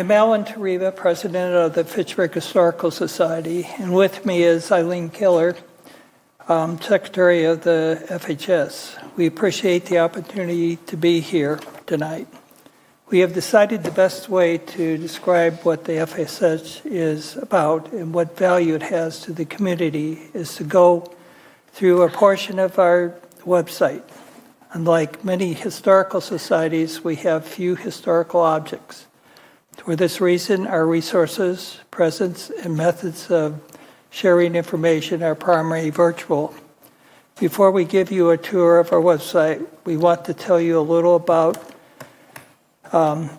I'm Alan Tariba, president of the Fitchburg Historical Society, and with me is Eileen Killer, secretary of the FHS. We appreciate the opportunity to be here tonight. We have decided the best way to describe what the FHS is about and what value it has to the community is to go through a portion of our website. Unlike many historical societies, we have few historical objects. For this reason, our resources, presence, and methods of sharing information are primarily virtual. Before we give you a tour of our website, we want to tell you a little about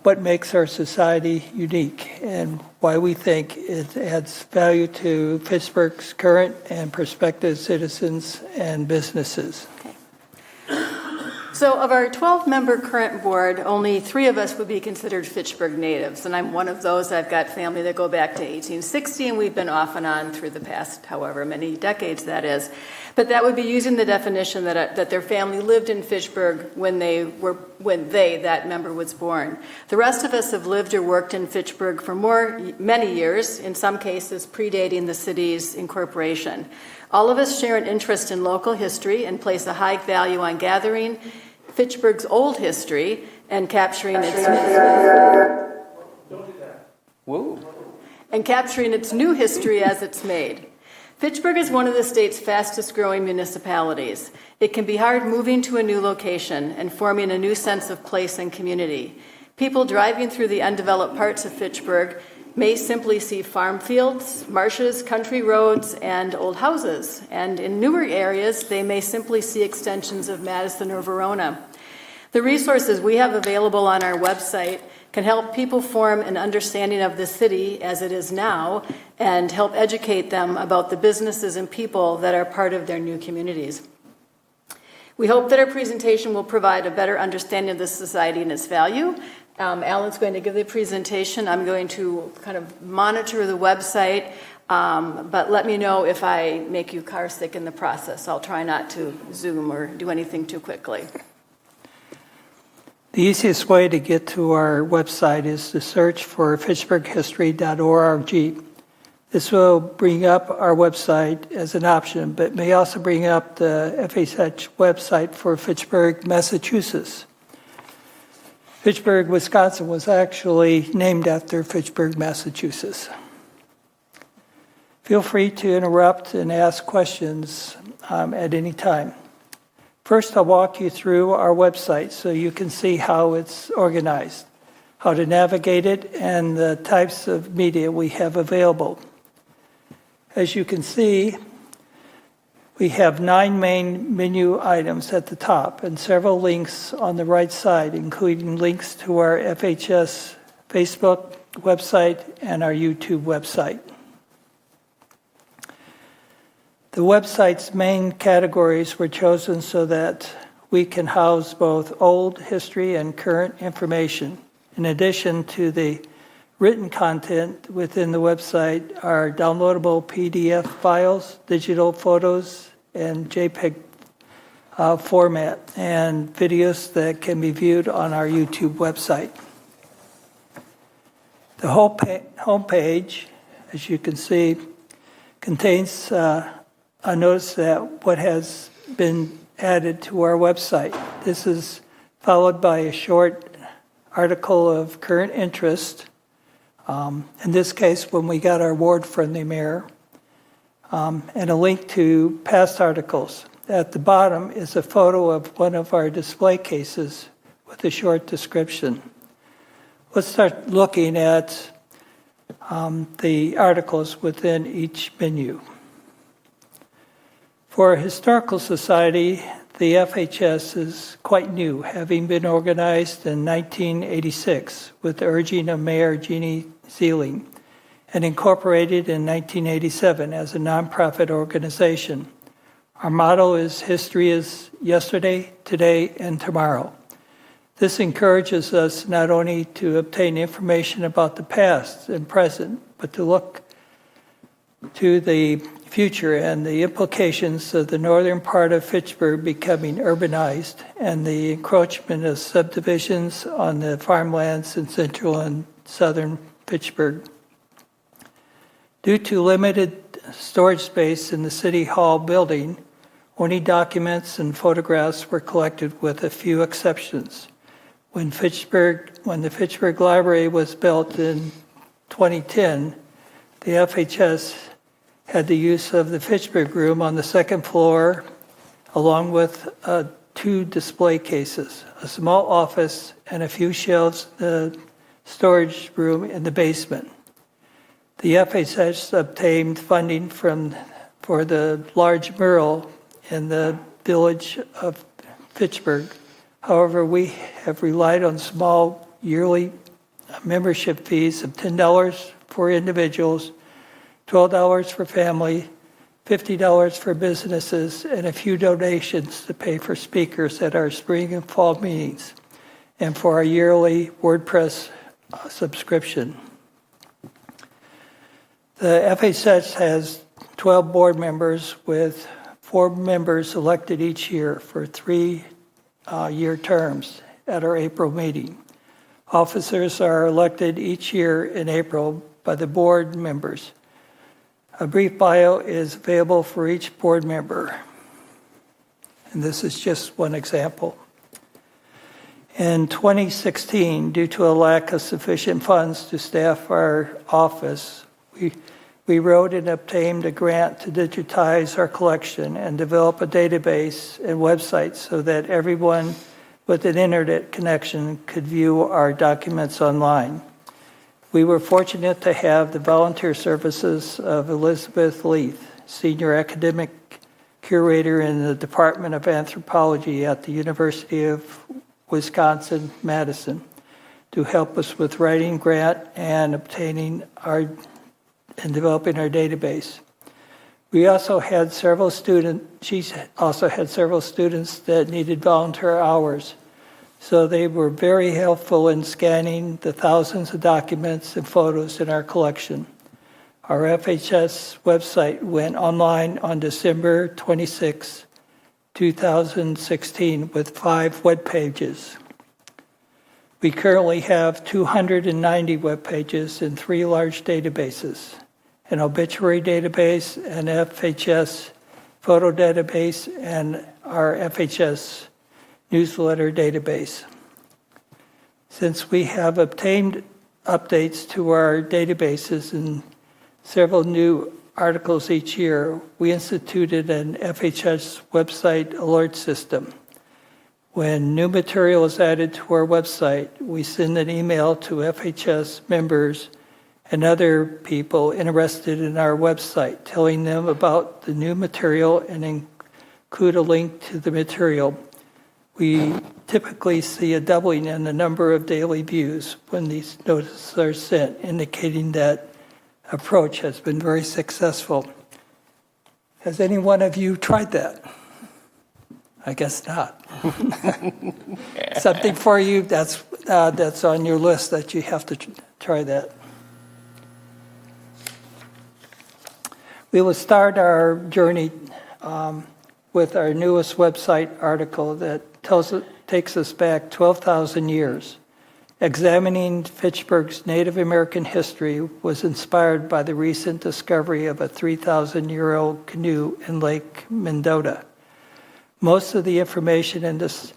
what makes our society unique and why we think it adds value to Fitchburg's current and prospective citizens and businesses. So of our 12-member current board, only 3 of us would be considered Fitchburg natives, and I'm one of those. I've got family that go back to 1860, and we've been off and on through the past however many decades that is. But that would be using the definition that their family lived in Fitchburg when that member was born. The rest of us have lived or worked in Fitchburg for many years, in some cases predating the city's incorporation. All of us share an interest in local history and place a high value on gathering Fitchburg's old history and capturing its new history as it's made. Fitchburg is one of the state's fastest growing municipalities. It can be hard moving to a new location and forming a new sense of place and community. People driving through the undeveloped parts of Fitchburg may simply see farm fields, marshes, country roads, and old houses. And in newer areas, they may simply see extensions of Madison or Verona. The resources we have available on our website can help people form an understanding of the city as it is now and help educate them about the businesses and people that are part of their new communities. We hope that our presentation will provide a better understanding of this society and its value. Alan's going to give the presentation. I'm going to kind of monitor the website, but let me know if I make you car sick in the process. I'll try not to zoom or do anything too quickly. The easiest way to get to our website is to search for fitchburghistory.org. This will bring up our website as an option, but may also bring up the FHS website for Fitchburg, Massachusetts. Fitchburg, Wisconsin was actually named after Fitchburg, Massachusetts. Feel free to interrupt and ask questions at any time. First, I'll walk you through our website so you can see how it's organized, how to navigate it, and the types of media we have available. As you can see, we have 9 main menu items at the top and several links on the right side, including links to our FHS Facebook website and our YouTube website. The website's main categories were chosen so that we can house both old history and current information. In addition to the written content within the website are downloadable PDF files, digital photos, and JPEG format, and videos that can be viewed on our YouTube website. The whole homepage, as you can see, contains a notice that what has been added to our website. This is followed by a short article of current interest. In this case, when we got our award from the mayor, and a link to past articles. At the bottom is a photo of one of our display cases with a short description. Let's start looking at the articles within each menu. For a historical society, the FHS is quite new, having been organized in 1986 with the urging of Mayor Jeannie Zeeling and incorporated in 1987 as a nonprofit organization. Our motto is history is yesterday, today, and tomorrow. This encourages us not only to obtain information about the past and present, but to look to the future and the implications of the northern part of Fitchburg becoming urbanized and the encroachment of subdivisions on the farmlands in central and southern Fitchburg. Due to limited storage space in the City Hall building, only documents and photographs were collected with a few exceptions. When the Fitchburg Library was built in 2010, the FHS had the use of the Fitchburg Room on the second floor, along with 2 display cases, a small office, and a few shelves in the storage room in the basement. The FHS obtained funding for the large mural in the village of Fitchburg. However, we have relied on small yearly membership fees of $10 for individuals, $12 for family, $50 for businesses, and a few donations to pay for speakers at our spring and fall meetings, and for our yearly WordPress subscription. The FHS has 12 board members with 4 members elected each year for 3-year terms at our April meeting. Officers are elected each year in April by the board members. A brief bio is available for each board member. And this is just one example. In 2016, due to a lack of sufficient funds to staff our office, we wrote and obtained a grant to digitize our collection and develop a database and website so that everyone with an internet connection could view our documents online. We were fortunate to have the volunteer services of Elizabeth Leith, Senior Academic Curator in the Department of Anthropology at the University of Wisconsin-Madison, to help us with writing grant and developing our database. She also had several students that needed volunteer hours. So they were very helpful in scanning the thousands of documents and photos in our collection. Our FHS website went online on December 26, 2016, with 5 web pages. We currently have 290 web pages in 3 large databases: an obituary database, an FHS photo database, and our FHS newsletter database. Since we have obtained updates to our databases and several new articles each year, we instituted an FHS website alert system. When new material is added to our website, we send an email to FHS members and other people interested in our website, telling them about the new material and include a link to the material. We typically see a doubling in the number of daily views when these notices are sent, indicating that approach has been very successful. Has any one of you tried that? I guess not. Something for you that's on your list that you have to try that. We will start our journey with our newest website article that takes us back 12,000 years. Examining Fitchburg's Native American history was inspired by the recent discovery of a 3,000-year-old canoe in Lake Mendota. Most of the information in this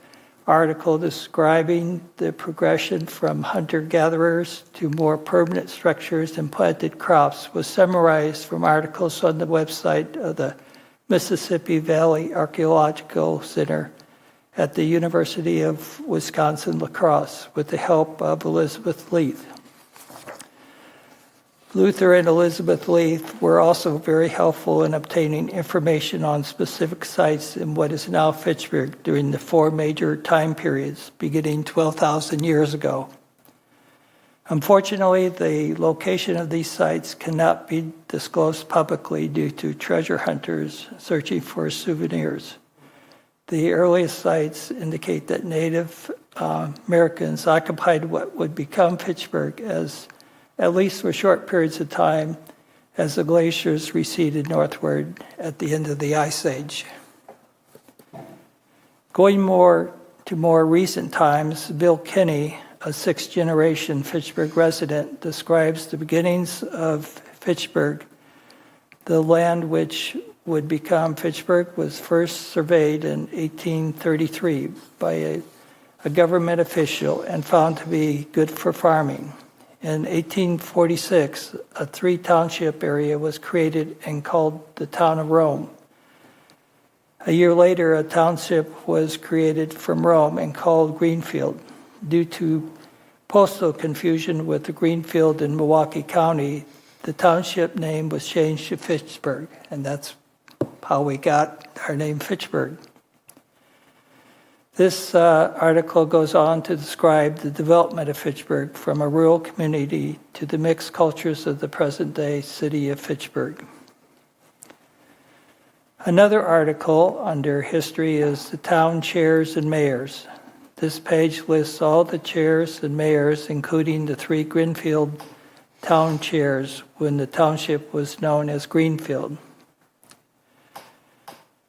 article describing the progression from hunter-gatherers to more permanent structures and planted crops was summarized from articles on the website of the Mississippi Valley Archaeological Center at the University of Wisconsin-La Crosse with the help of Elizabeth Leith. Luther and Elizabeth Leith were also very helpful in obtaining information on specific sites in what is now Fitchburg during the 4 major time periods beginning 12,000 years ago. Unfortunately, the location of these sites cannot be disclosed publicly due to treasure hunters searching for souvenirs. The earliest sites indicate that Native Americans occupied what would become Fitchburg, as at least for short periods of time, as the glaciers receded northward at the end of the Ice Age. Going to more recent times, Bill Kinney a sixth-generation Fitchburg resident, describes the beginnings of Fitchburg. The land which would become Fitchburg was first surveyed in 1833 by a government official and found to be good for farming. In 1846, a three-township area was created and called the town of Rome. A year later, a township was created from Rome and called Greenfield. Due to postal confusion with the Greenfield in Milwaukee County, the township name was changed to Fitchburg, and that's how we got our name Fitchburg. This article goes on to describe the development of Fitchburg from a rural community to the mixed cultures of the present-day city of Fitchburg. Another article under history is the town chairs and mayors. This page lists all the chairs and mayors, including the three Greenfield town chairs when the township was known as Greenfield.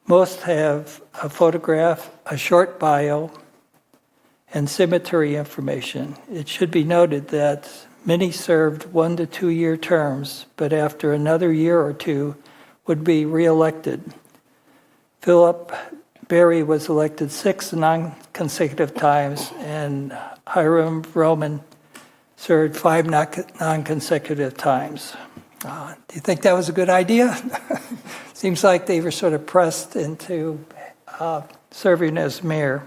Most have a photograph, a short bio, and cemetery information. It should be noted that many served 1 to 2 year terms, but after another year or two would be reelected. Philip Berry was elected 6 non-consecutive times, and Hiram Roman served 5 non-consecutive times. Do you think that was a good idea? Seems like they were sort of pressed into serving as mayor.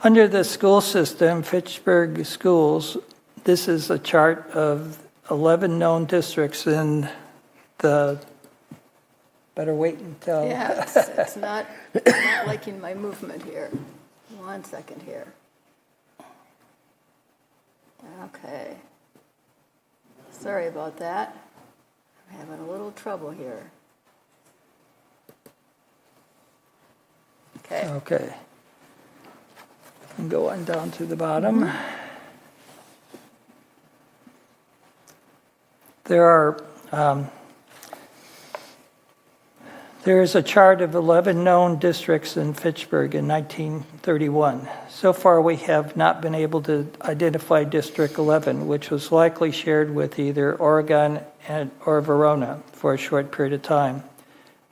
Under the school system, Fitchburg schools, this is a chart of 11 known districts in the, better wait until. Yeah, it's not liking my movement here. 1 second here. Okay. Sorry about that. I'm having a little trouble here. Okay. Okay. And go on down to the bottom. There is a chart of 11 known districts in Fitchburg in 1931. So far, we have not been able to identify District 11, which was likely shared with either Oregon or Verona for a short period of time.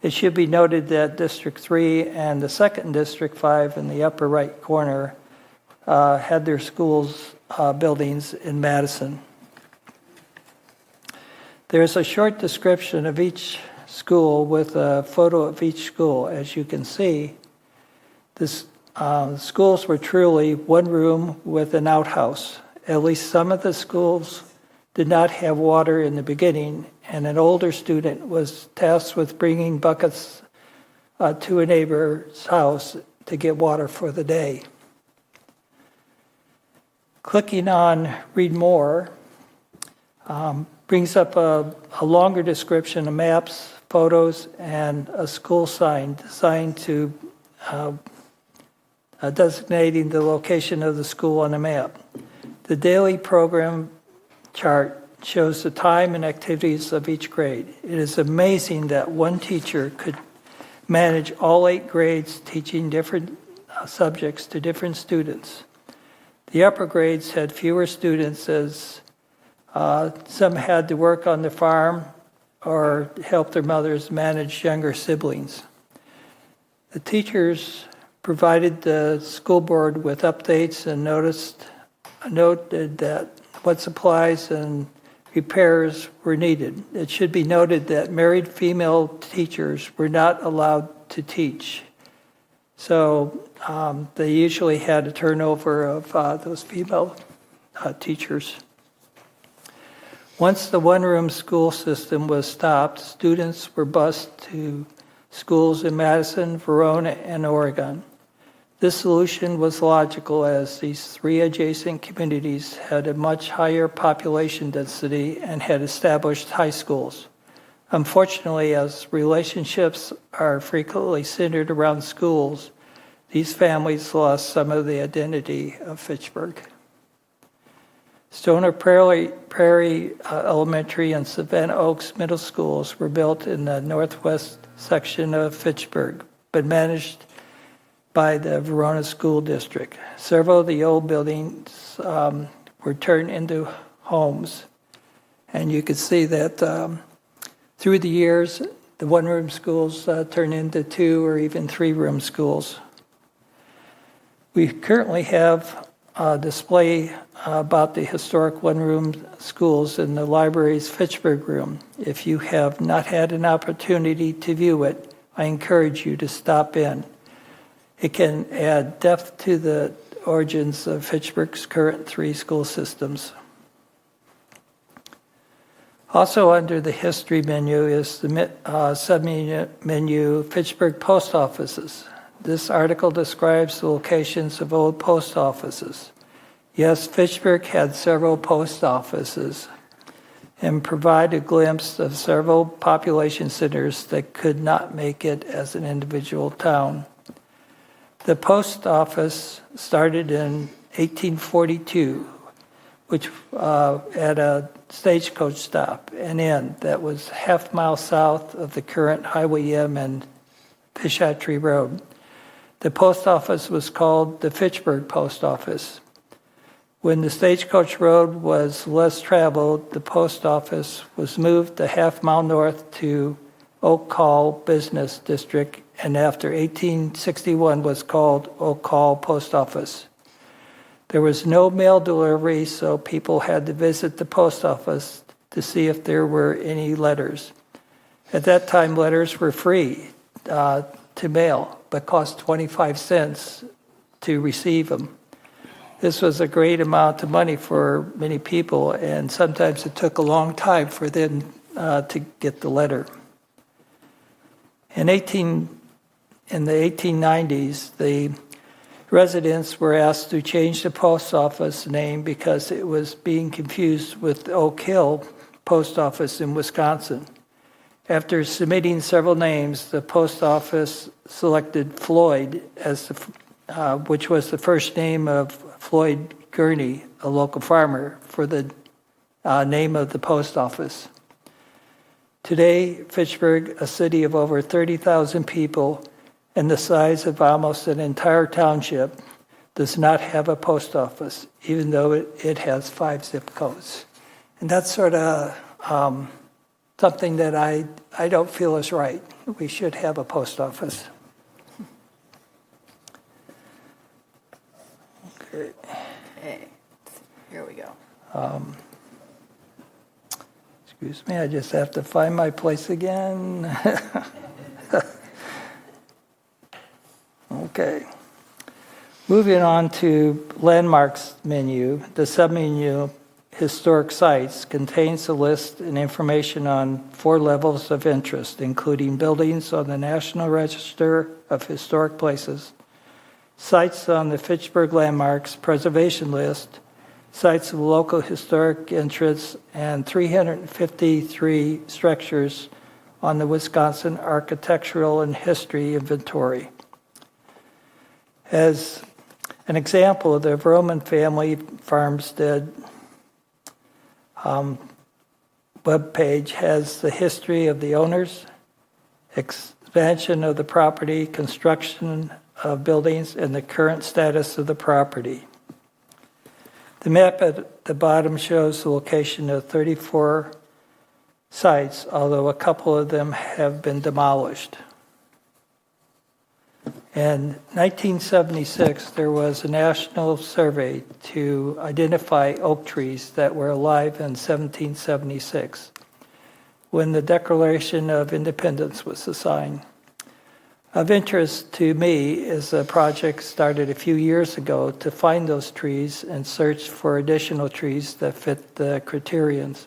It should be noted that District 3 and the second District 5 in the upper right corner had their schools buildings in Madison. There's a short description of each school with a photo of each school. As you can see, this schools were truly one room with an outhouse. At least some of the schools did not have water in the beginning, and an older student was tasked with bringing buckets to a neighbor's house to get water for the day. Clicking on Read More brings up a longer description of maps, photos, and a school sign designed to designating the location of the school on the map. The daily program chart shows the time and activities of each grade. It is amazing that one teacher could manage all 8 grades teaching different subjects to different students. The upper grades had fewer students as some had to work on the farm or help their mothers manage younger siblings. The teachers provided the school board with updates and noted that what supplies and repairs were needed. It should be noted that married female teachers were not allowed to teach. So they usually had a turnover of those female teachers. Once the one-room school system was stopped, students were bused to schools in Madison, Verona, and Oregon. This solution was logical as these 3 adjacent communities had a much higher population density and had established high schools. Unfortunately, as relationships are frequently centered around schools, these families lost some of the identity of Fitchburg. Stoner Prairie Elementary and Savannah Oaks Middle Schools were built in the northwest section of Fitchburg, but managed by the Verona School District. Several of the old buildings were turned into homes. And you could see that through the years, the one-room schools turned into 2 or even 3-room schools. We currently have a display about the historic one-room schools in the library's Fitchburg room. If you have not had an opportunity to view it, I encourage you to stop in. It can add depth to the origins of Fitchburg's current 3 school systems. Also under the history menu is the sub-menu Fitchburg post offices. This article describes the locations of old post offices. Yes, Fitchburg had several post offices and provide a glimpse of several population centers that could not make it as an individual town. The post office started in 1842, which at a stagecoach stop and inn that was half-mile south of the current Highway M and Pishatry Road. The post office was called the Fitchburg Post Office. When the stagecoach road was less traveled, the post office was moved a half-mile north to Oak Hall Business District, and after 1861 was called Oak Hall Post Office. There was no mail delivery, so people had to visit the post office to see if there were any letters. At that time, letters were free to mail, but cost 25 cents to receive them. This was a great amount of money for many people, and sometimes it took a long time for them to get the letter. In the 1890s, the residents were asked to change the post office name because it was being confused with Oak Hill Post Office in Wisconsin. After submitting several names, the post office selected Floyd as which was the first name of Floyd Gurney, a local farmer, for the name of the post office. Today, Fitchburg, a city of over 30,000 people and the size of almost an entire township, does not have a post office, even though it has 5 zip codes. And that's sort of something that I don't feel is right. We should have a post office. Okay. Here we go. Excuse me, I just have to find my place again. Okay. Moving on to landmarks menu, the submenu historic sites contains a list and information on 4 levels of interest, including buildings on the National Register of Historic Places, sites on the Fitchburg Landmarks Preservation List, sites of local historic interest, and 353 structures on the Wisconsin Architectural and History Inventory. As an example, the Vroman family farmstead webpage has the history of the owners, expansion of the property, construction of buildings, and the current status of the property. The map at the bottom shows the location of 34 sites, although a couple of them have been demolished. In 1976, there was a national survey to identify oak trees that were alive in 1776, when the Declaration of Independence was signed. Of interest to me is a project started a few years ago to find those trees and search for additional trees that fit the criterions.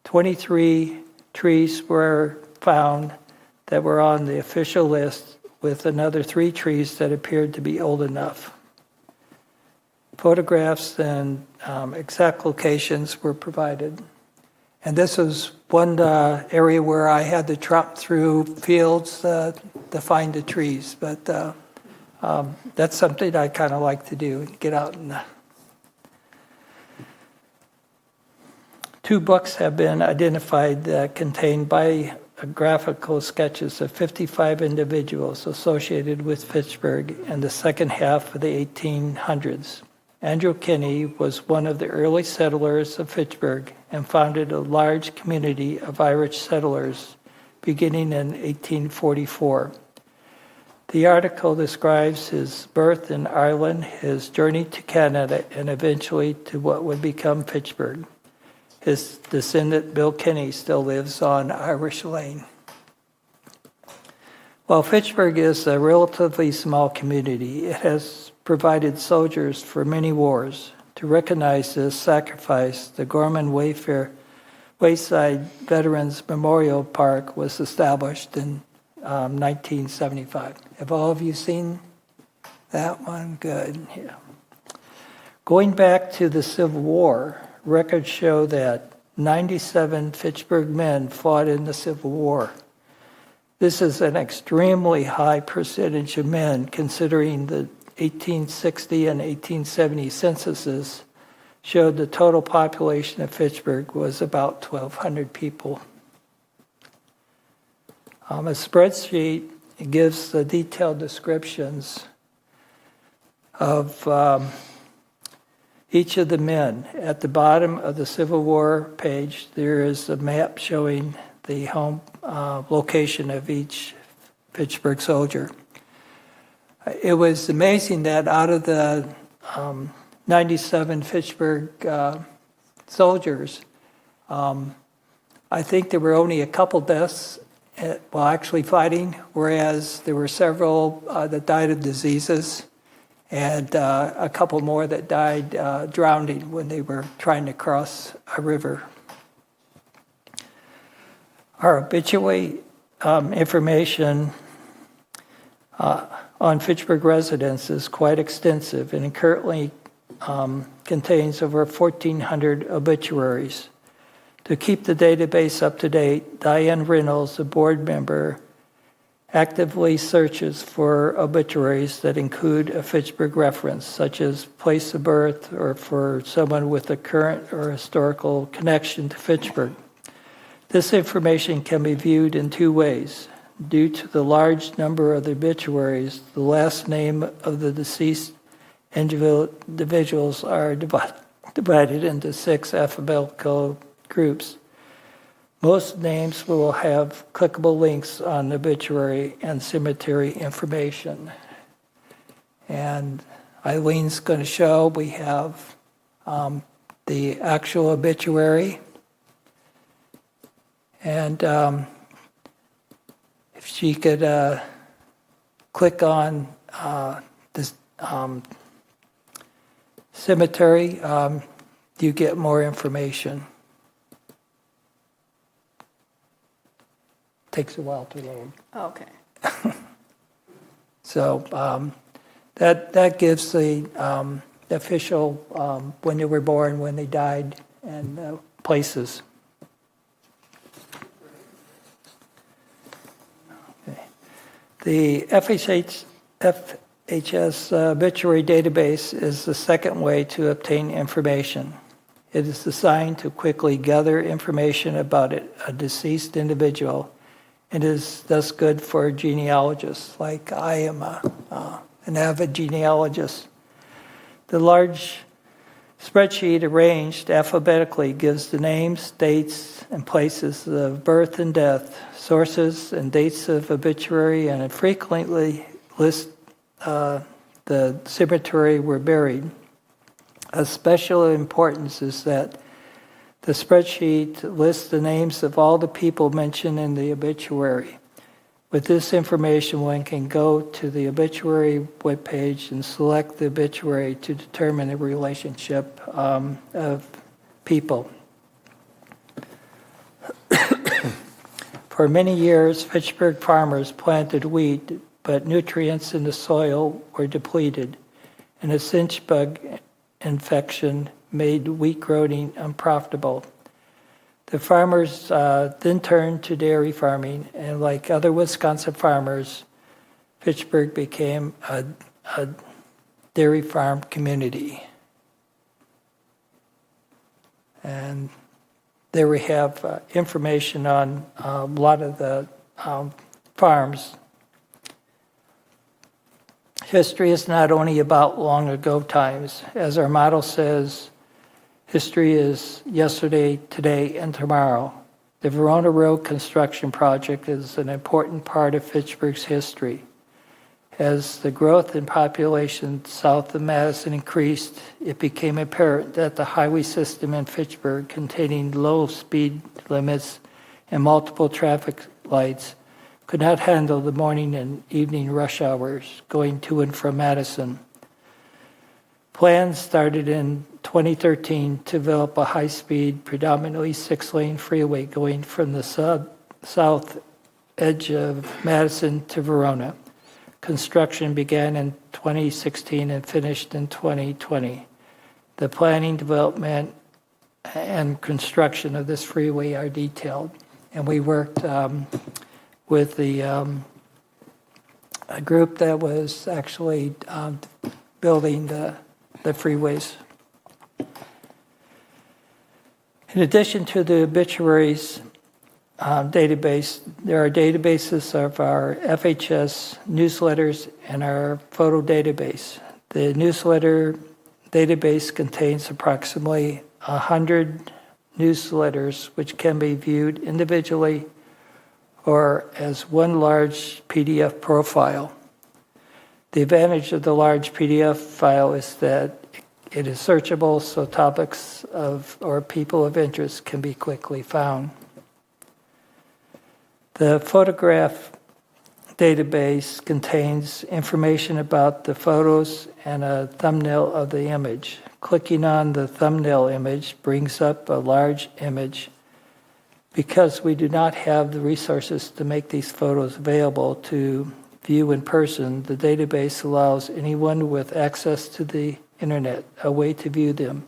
23 trees were found that were on the official list, with another 3 trees that appeared to be old enough. Photographs and exact locations were provided. And this is one area where I had to trot through fields to find the trees. But that's something I kind of like to do, get out and... 2 books have been identified that contain graphical sketches of 55 individuals associated with Fitchburg in the second half of the 1800s. Andrew Kinney was one of the early settlers of Fitchburg and founded a large community of Irish settlers beginning in 1844. The article describes his birth in Ireland, his journey to Canada, and eventually to what would become Fitchburg. His descendant, Bill Kinney, still lives on Irish Lane. While Fitchburg is a relatively small community, it has provided soldiers for many wars. To recognize this sacrifice, the Gorman Wayside Veterans Memorial Park was established in 1975. Have all of you seen that one? Good. Yeah. Going back to the Civil War, records show that 97 Fitchburg men fought in the Civil War. This is an extremely high percentage of men, considering the 1860 and 1870 censuses showed the total population of Fitchburg was about 1,200 people. A spreadsheet gives the detailed descriptions of each of the men. At the bottom of the Civil War page, there is a map showing the home location of each Fitchburg soldier. It was amazing that out of the 97 Fitchburg soldiers, I think there were only a couple deaths while actually fighting, whereas there were several that died of diseases and a couple more that died drowning when they were trying to cross a river. Our obituary information on Fitchburg residents is quite extensive, and it currently contains over 1,400 obituaries. To keep the database up to date, Diane Reynolds, a board member, actively searches for obituaries that include a Fitchburg reference, such as place of birth or for someone with a current or historical connection to Fitchburg. This information can be viewed in two ways. Due to the large number of the obituaries, the last name of the deceased individuals are divided into 6 alphabetical groups. Most names will have clickable links on obituary and cemetery information. And Eileen's going to show we have the actual obituary. And if she could click on this cemetery, you get more information. Takes a while to load. Okay. So that gives the official when they were born, when they died, and places. Okay. The FHS obituary database is the second way to obtain information. It is designed to quickly gather information about a deceased individual and is thus good for genealogists, like I am an avid genealogist. The large spreadsheet arranged alphabetically gives the names, dates, and places of birth and death, sources and dates of obituary, and it frequently lists the cemetery where buried. Of special importance is that the spreadsheet lists the names of all the people mentioned in the obituary. With this information, one can go to the obituary webpage and select the obituary to determine the relationship of people. For many years, Fitchburg farmers planted wheat, but nutrients in the soil were depleted, and a cinch bug infection made wheat growing unprofitable. The farmers then turned to dairy farming, and like other Wisconsin farmers, Fitchburg became a dairy farm community. And There we have information on a lot of the farms. History is not only about long ago times. As our motto says, history is yesterday, today, and tomorrow. The Verona Road construction project is an important part of Fitchburg's history. As the growth in population south of Madison increased, it became apparent that the highway system in Fitchburg, containing low speed limits and multiple traffic lights, could not handle the morning and evening rush hours going to and from Madison. Plans started in 2013 to develop a high-speed, predominantly 6-lane freeway going from the south edge of Madison to Verona. Construction began in 2016 and finished in 2020. The planning, development, and construction of this freeway are detailed. And we worked with a group that was actually building the freeways. In addition to the obituaries database, there are databases of our FHS newsletters and our photo database. The newsletter database contains approximately 100 newsletters which can be viewed individually or as one large PDF profile. The advantage of the large PDF file is that it is searchable, so topics of or people of interest can be quickly found. The photograph database contains information about the photos and a thumbnail of the image. Clicking on the thumbnail image brings up a large image. Because we do not have the resources to make these photos available to view in person, the database allows anyone with access to the internet a way to view them.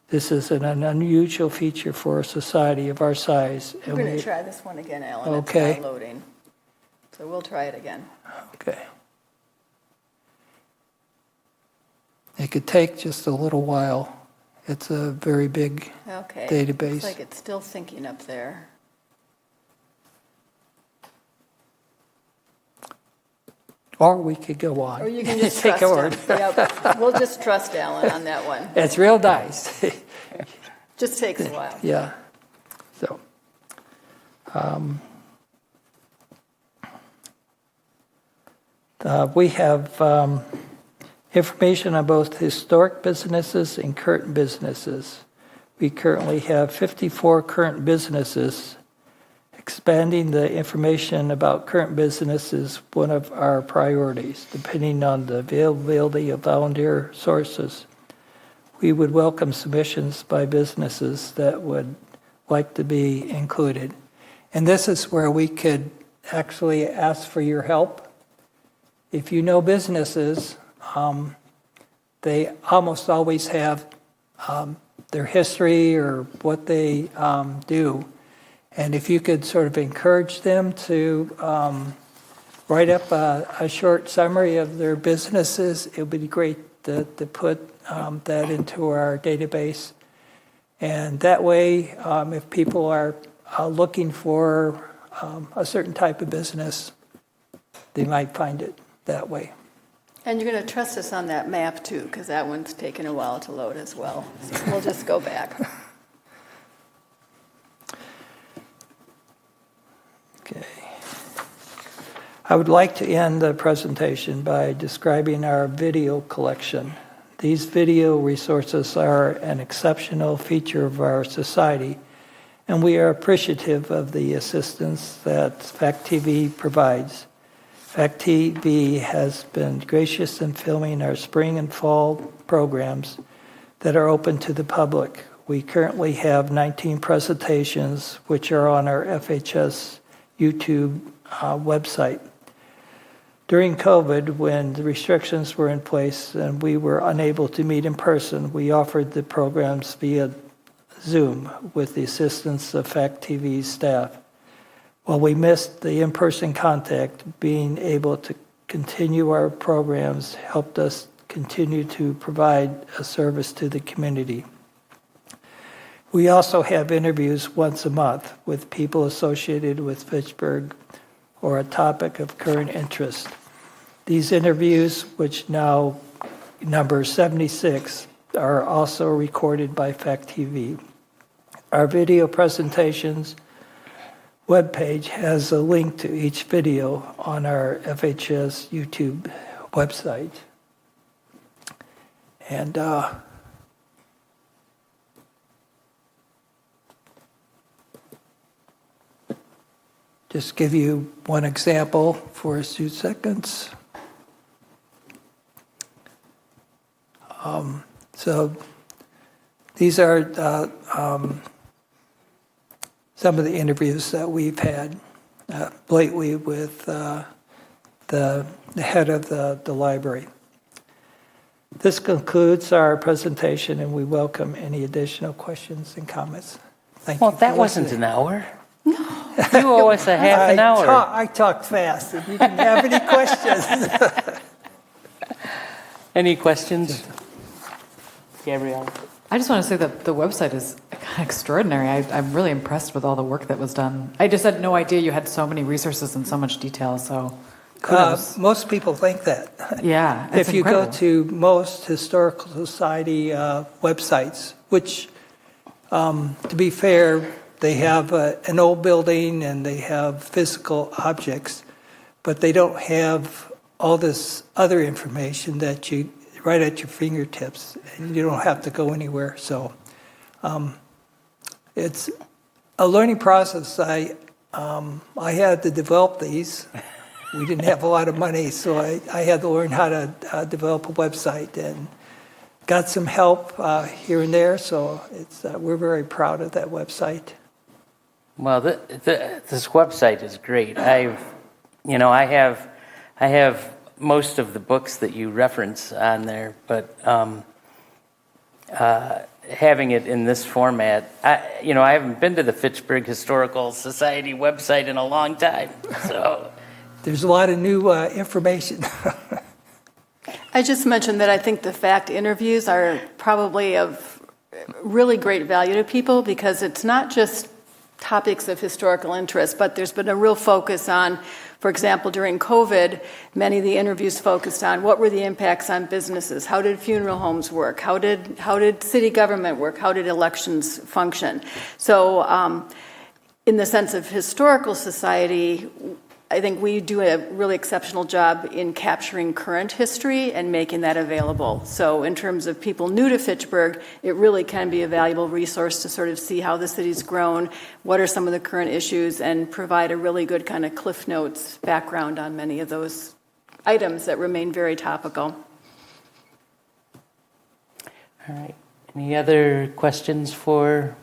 This is an unusual feature for a society of our size. We're going to try this one again, Alan. Okay. It's not loading. So we'll try it again. Okay. It could take just a little while. It's a very big database. Looks like it's still syncing up there. Or we could go on. Or you can just Take trust a word. him. Yep. We'll just trust Alan on that one. It's real nice. Just takes a while. Yeah. So, we have information on both historic businesses and current businesses. We currently have 54 current businesses. Expanding the information about current business is one of our priorities, depending on the availability of volunteer sources. We would welcome submissions by businesses that would like to be included. And this is where we could actually ask for your help. If you know businesses, they almost always have their history or what they do. And if you could sort of encourage them to write up a short summary of their businesses, it would be great to put that into our database. And that way, if people are looking for a certain type of business, they might find it that way. And you're going to trust us on that map too, because that one's taken a while to load as well. So we'll just go back. Okay. I would like to end the presentation by describing our video collection. These video resources are an exceptional feature of our society, and we are appreciative of the assistance that FACT-TV provides. FACT-TV has been gracious in filming our spring and fall programs that are open to the public. We currently have 19 presentations, which are on our FHS YouTube website. During COVID, when the restrictions were in place and we were unable to meet in person, we offered the programs via Zoom with the assistance of FACT-TV's staff. While we missed the in-person contact, being able to continue our programs helped us continue to provide a service to the community. We also have interviews once a month with people associated with Fitchburg or a topic of current interest. These interviews, which now number 76, are also recorded by Fact TV. Our video presentations webpage has a link to each video on our FHS YouTube website. And just give you one example for a few seconds. So these are some of the interviews that we've had lately with the head of the library. This concludes our presentation, and we welcome any additional questions and comments. Thank you. Well, that wasn't an hour. No. You owe us a half an hour. I talk fast. If you can have any questions. Any questions? Gabrielle? I just want to say that the website is extraordinary. I'm really impressed with all the work that was done. I just had no idea you had so many resources and so much detail, so kudos. Most people think that. Yeah, it's If you incredible. go to most historical society websites, which, to be fair, they have an old building and they have physical objects, but they don't have all this other information that you right at your fingertips, and you don't have to go anywhere. So it's a learning process. I had to develop these. We didn't have a lot of money, so I had to learn how to develop a website, and got some help here and there. So it's we're very proud of that website. Well, this website is great. I have most of the books that you reference on there, but having it in this format, I haven't been to the Fitchburg Historical Society website in a long time, so There's a lot of new information. I just mentioned that I think the fact interviews are probably of really great value to people because it's not just topics of historical interest, but there's been a real focus on, for example, during COVID, many of the interviews focused on what were the impacts on businesses, how did funeral homes work, how did city government work, how did elections function. So in the sense of historical society, I think we do a really exceptional job in capturing current history and making that available. So in terms of people new to Fitchburg, it really can be a valuable resource to sort of see how the city's grown, what are some of the current issues, and provide a really good kind of Cliff Notes background on many of those items that remain very topical. all right. Any other questions for?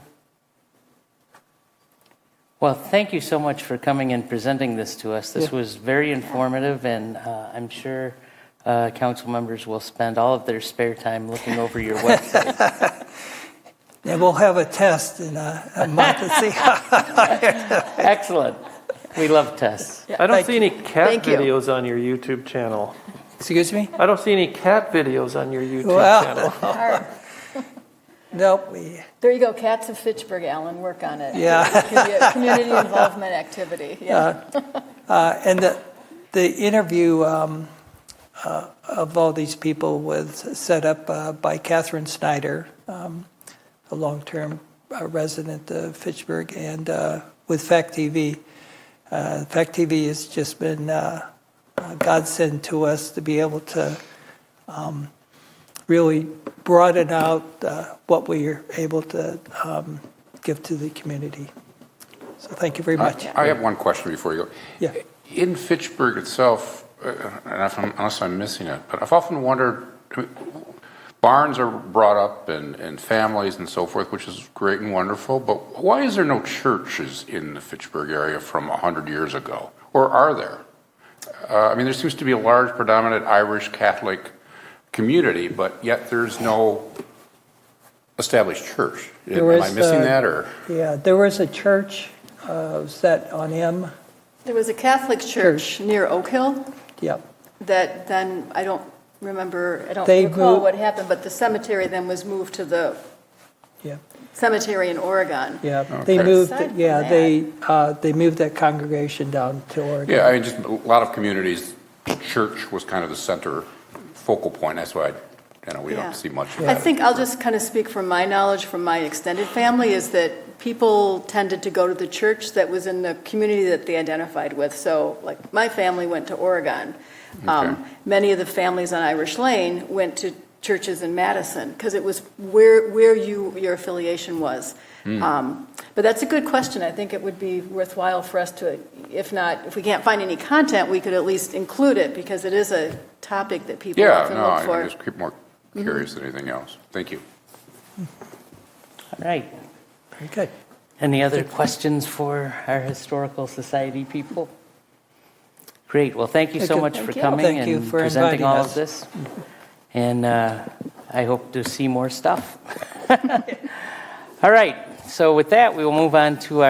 Well, thank you so much for coming and presenting this to us. This was very informative, and I'm sure council members will spend all of their spare time looking over your website. And we'll have a test in a month to see how. Excellent. We love tests. I don't Thank see any cat Thank you. videos on your YouTube channel. Excuse me? I don't see any cat videos on your YouTube Well. channel. Nope. There you go, Cats of Fitchburg, Alan, work on it. Yeah. It could be a community involvement activity. Yeah. And the interview of all these people was set up by Catherine Snyder, a long-term resident of Fitchburg, and with Fact TV. Fact TV has just been a godsend to us to be able to really broaden out what we are able to give to the community. So thank you very much. I have one question before you go. Yeah. In Fitchburg itself, unless I'm missing it, but I've often wondered, barns are brought up and families and so forth, which is great and wonderful, but why is there no churches in the Fitchburg area from 100 years ago? Or are there? There seems to be a large predominant Irish Catholic community, but yet there's no established church. Am I missing that, or? Yeah, there was a church, was that on M? There was a Catholic church near Oak Hill Yep. that then, I don't recall They what moved- happened, but the cemetery then was moved to the Yeah. cemetery in Oregon. Yeah, they Okay. moved, Aside from yeah, that- they moved that congregation down to Oregon. Yeah, I mean, just a lot of communities, church was kind of the center focal point. That's why, we Yeah. don't see much of I that. think I'll just kind of speak from my knowledge, from my extended family, is that people tended to go to the church that was in the community that they identified with. So, like, my family went to Oregon. Okay. Many of the families on Irish Lane went to churches in Madison because it was where your affiliation was. But that's a good question. I think it would be worthwhile for us to, if we can't find any content, we could at least include it because it is a topic that people Yeah, often no, look I for. just keep more curious than anything else. Thank you. All right. Very good. Any other questions for our Historical Society people? Great. Well, thank you so Thank you. much for Thank you. coming Thank you and for presenting inviting all us. of this. And I hope to see more stuff. All right. So with that, we will move on to our